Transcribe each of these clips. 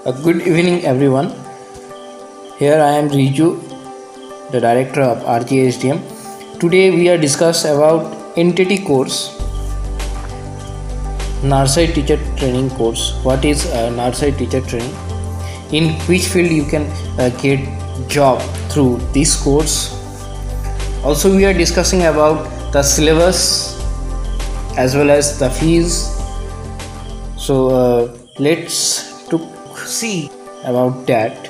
Good evening, everyone. Here I am Riju, the director of RGSDM. Today we are discuss about entity course, Nursery Teacher Training course. What is Nursery Teacher Training? In which field you can get job through this course? Also, we are discussing about the syllabus as well as the fees. So let's to see about that.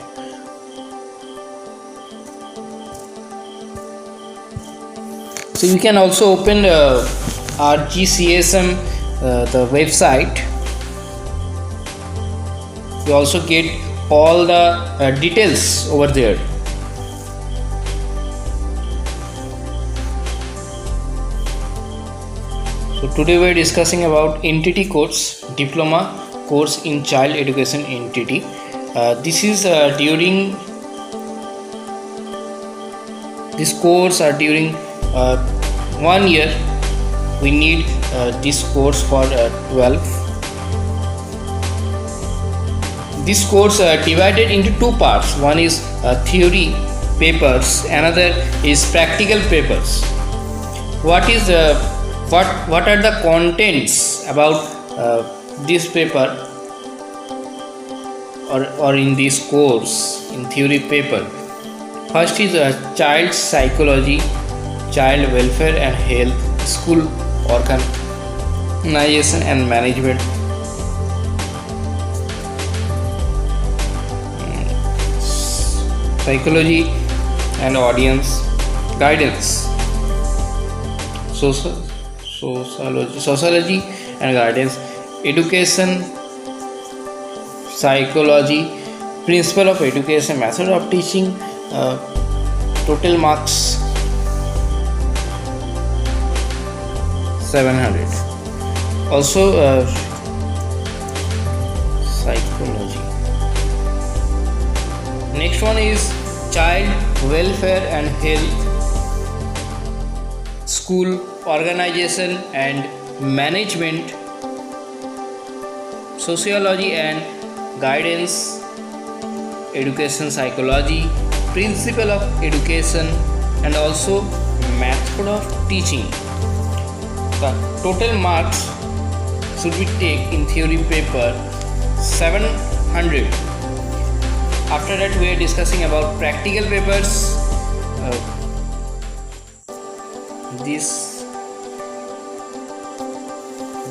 So you can also open RGCSM, the website. You also get all the details over there. So today we are discussing about entity course, diploma course in child education entity. This is during this course or during 1 year. We need this course for 12. This course divided into two parts. One is theory papers, another is practical papers. What is what are the contents about this paper or in this course in theory paper? First is child psychology, child welfare and health, school organization and management, psychology and audience guidance, sociology and guidance, education psychology, principle of education, method of teaching, total marks 700. Also psychology. Next one is child welfare and health, school organization and management, sociology and guidance, education psychology, principle of education and also method of teaching. The total marks should be taken in theory paper 700. After that we are discussing about practical papers.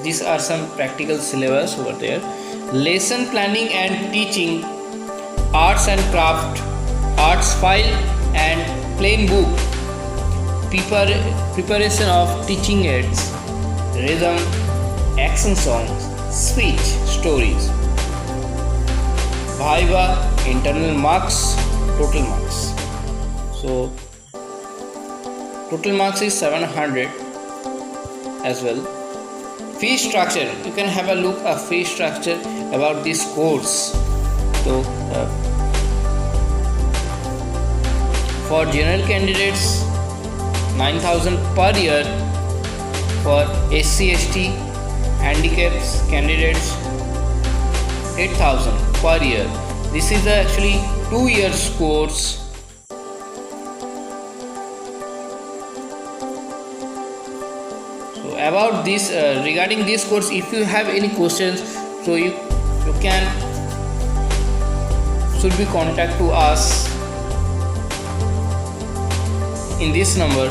These are some practical syllabus over there. Lesson planning and teaching, arts and craft, arts file and plain book, preparation of teaching aids, rhythm, action songs, speech, stories, viva, internal marks, total marks. So total marks is 700 as well. Fee structure, you can have a look at fee structure about this course. So for general candidates 9,000 per year, for SC/ST handicaps candidates 8,000 per year. This is actually 2 years course. So about this regarding this course, if you have any questions, so you can should be contact to us in this number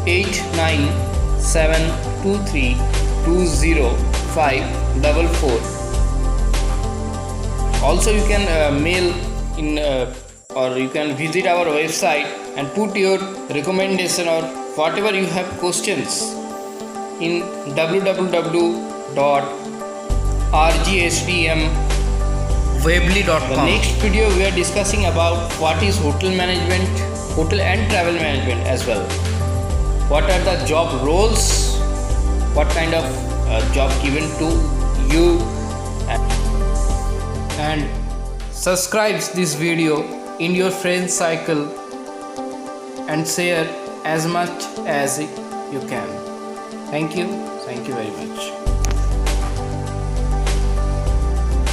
8972320544. Also you can mail in or you can visit our website and put your recommendation or whatever you have questions in www.rgsdmwebly.com. The next video we are discussing about what is hotel management, hotel and travel management as well. What are the job roles, what kind of job given to you, and subscribe this video in your friend cycle and share as much as you can. Thank you very much.